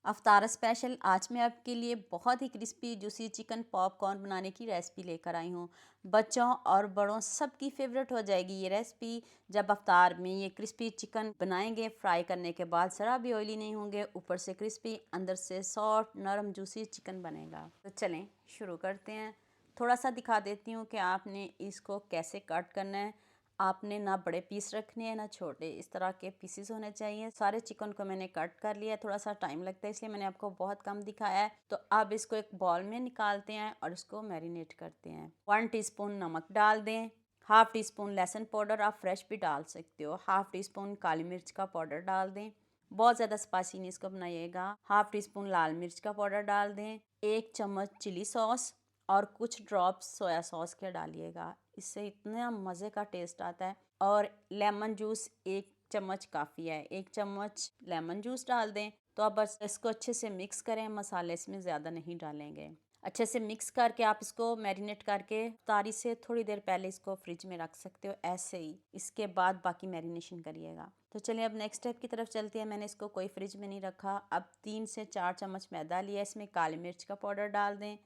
अफ्तार special आज मैं आपके लिए बहुत ही क्रिस्पी जूसी चिकन पॉपकॉर्न बनाने की रेसिपी लेकर आई हूँ। बच्चों और बड़ों सबकी फेवरेट हो जाएगी ये रेसिपी। जब अफ्तार में ये क्रिस्पी चिकन बनाएंगे, फ्राई करने के बाद ज़रा भी ऑयली नहीं होंगे, ऊपर से क्रिस्पी, अंदर से सॉफ्ट नरम जूसी चिकन बनेगा। तो चलें शुरू करते हैं। थोड़ा सा दिखा देती हूँ कि आपने इसको कैसे कट करना है। आपने ना बड़े पीस रखने हैं ना छोटे, इस तरह के पीसेस होने चाहिए। सारे चिकन को मैंने कट कर लिया है, थोड़ा सा टाइम लगता है इसलिए मैंने आपको बहुत कम दिखाया है। तो अब इसको एक बॉल में निकालते हैं और इसको मैरिनेट करते हैं। 1 टीस्पून नमक डाल दें, हाफ टी स्पून लहसुन पाउडर, आप फ्रेश भी डाल सकते हो, हाफ टी स्पून काली मिर्च का पाउडर डाल दें। बहुत ज़्यादा स्पाइसी नहीं इसको बनाइएगा। हाफ टी स्पून लाल मिर्च का पाउडर डाल दें, 1 चम्मच चिली सॉस और कुछ ड्रॉप्स सोया सॉस के डालिएगा। इससे इतना मज़े का टेस्ट आता है। और लेमन जूस 1 चम्मच काफ़ी है, 1 चम्मच लेमन जूस डाल दें। तो अब बस इसको अच्छे से मिक्स करें, मसाले इसमें ज़्यादा नहीं डालेंगे। अच्छे से मिक्स करके आप इसको मैरिनेट करके तारी से थोड़ी देर पहले इसको फ्रिज में रख सकते हो ऐसे ही। इसके बाद बाकी मैरिनेशन करिएगा। तो चलिए अब नेक्स्ट स्टेप की तरफ चलते हैं। मैंने इसको कोई फ्रिज में नहीं रखा। अब 3 से 4 चम्मच मैदा लिया, इसमें काली मिर्च का पाउडर डाल दें,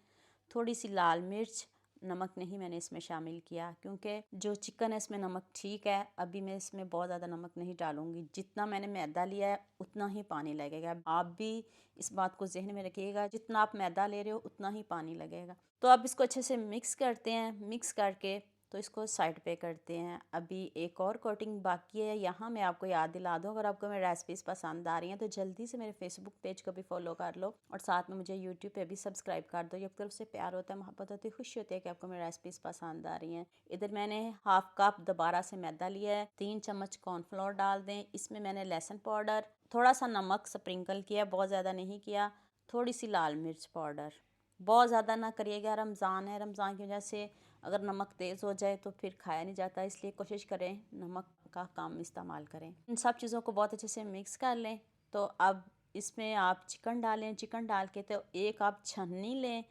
थोड़ी सी लाल मिर्च, नमक नहीं मैंने इसमें शामिल किया क्योंकि जो चिकन है इसमें नमक ठीक है। अभी मैं इसमें बहुत ज़्यादा नमक नहीं डालूंगी, जितना मैंने मैदा लिया है उतना ही पानी लगेगा। आप भी इस बात को जहन में रखिएगा, जितना आप मैदा ले रहे हो उतना ही पानी लगेगा। तो अब इसको अच्छे से मिक्स करते हैं। मिक्स करके तो इसको साइड पे करते हैं। अभी एक और कोटिंग बाकी है। यहाँ मैं आपको याद दिला दूँ, अगर आपको मेरी रेसिपीज़ पसंद आ रही हैं तो जल्दी से मेरे फेसबुक पेज को भी फॉलो कर लो और साथ में मुझे यूट्यूब पे भी सब्सक्राइब कर दो। एक तरफ से प्यार होता है, मोहब्बत होती है, खुशी होती है कि आपको मेरी रेसिपीज़ पसंद आ रही हैं। इधर मैंने हाफ कप दोबारा से मैदा लिया है, 3 चम्मच कॉर्नफ्लोर डाल दें। इसमें मैंने लहसुन पाउडर, थोड़ा सा नमक स्प्रिंकल किया, बहुत ज़्यादा नहीं किया, थोड़ी सी लाल मिर्च पाउडर। बहुत ज़्यादा ना करिएगा, रमज़ान है, रमज़ान की वजह से अगर नमक तेज़ हो जाए तो फिर खाया नहीं जाता, इसलिए कोशिश करें नमक का कम इस्तेमाल करें। इन सब चीज़ों को बहुत अच्छे से मिक्स कर लें। तो अब इसमें आप चिकन डालें। चिकन डाल के तो एक आप छन्नी लें,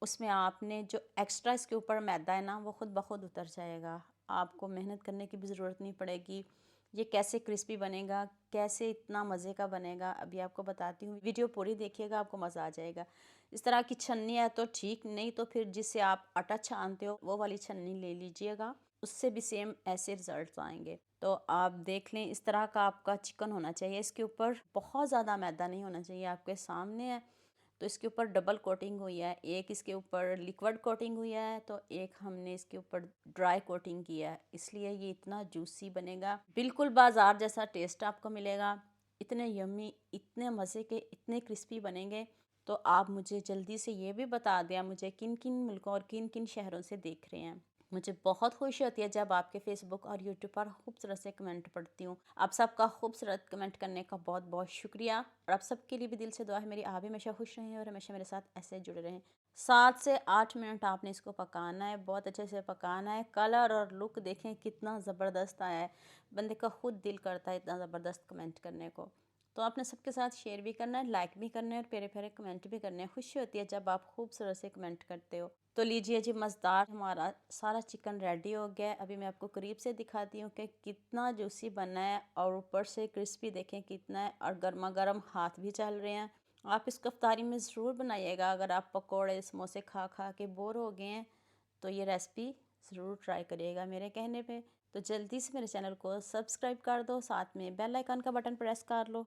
उसमें आपने जो एक्स्ट्रा इसके ऊपर मैदा है ना वो खुद ब खुद उतर जाएगा। आपको मेहनत करने की भी ज़रूरत नहीं पड़ेगी। ये कैसे क्रिस्पी बनेगा, कैसे इतना मज़े का बनेगा, अभी आपको बताती हूँ। वीडियो पूरी देखिएगा, आपको मज़ा आ जाएगा। इस तरह की छन्नी है तो ठीक, नहीं तो फिर जिससे आप आटा छानते हो वो वाली छन्नी ले लीजिएगा, उससे भी सेम ऐसे रिजल्ट आएंगे। तो आप देख लें, इस तरह का आपका चिकन होना चाहिए। इसके ऊपर बहुत ज़्यादा मैदा नहीं होना चाहिए। आपके सामने है तो इसके ऊपर डबल कोटिंग हुई है, एक इसके ऊपर लिक्विड कोटिंग हुई है तो एक हमने इसके ऊपर ड्राई कोटिंग किया है, इसलिए ये इतना जूसी बनेगा। बिल्कुल बाजार जैसा टेस्ट आपको मिलेगा। इतने यम्मी, इतने मज़े के, इतने क्रिस्पी बनेंगे। तो आप मुझे जल्दी से ये भी बता दें आप मुझे किन किन मुल्कों और किन किन शहरों से देख रहे हैं। मुझे बहुत खुशी होती है जब आपके फेसबुक और यूट्यूब पर खूबसूरत से कमेंट पढ़ती हूँ। आप सबका खूबसूरत कमेंट करने का बहुत बहुत शुक्रिया। और आप सबके लिए भी दिल से दुआ है मेरी, आप भी हमेशा खुश रहें और हमेशा मेरे साथ ऐसे जुड़े रहें। 7 से 8 मिनट आपने इसको पकाना है, बहुत अच्छे से पकाना है। कलर और लुक देखें कितना ज़बरदस्त आया है, बंदे का खुद दिल करता है इतना ज़बरदस्त कमेंट करने को। तो आपने सबके साथ शेयर भी करना है, लाइक भी करना है और प्यारे प्यारे कमेंट भी करने हैं। खुशी होती है जब आप खूबसूरत से कमेंट करते हो। तो लीजिए जी, मज़ेदार हमारा सारा चिकन रेडी हो गया है। अभी मैं आपको करीब से दिखाती हूँ कि कितना जूसी बना है और ऊपर से क्रिस्पी देखें कितना है, और गर्मा गर्म हाथ भी चल रहे हैं। आप इसको इफ्तारी में ज़रूर बनाइएगा। अगर आप पकोड़े समोसे खा खा के बोर हो गए हैं तो ये रेसिपी ज़रूर ट्राई करिएगा मेरे कहने पे। तो जल्दी से मेरे चैनल को सब्सक्राइब कर दो, साथ में बेल आइकन का बटन प्रेस कर लो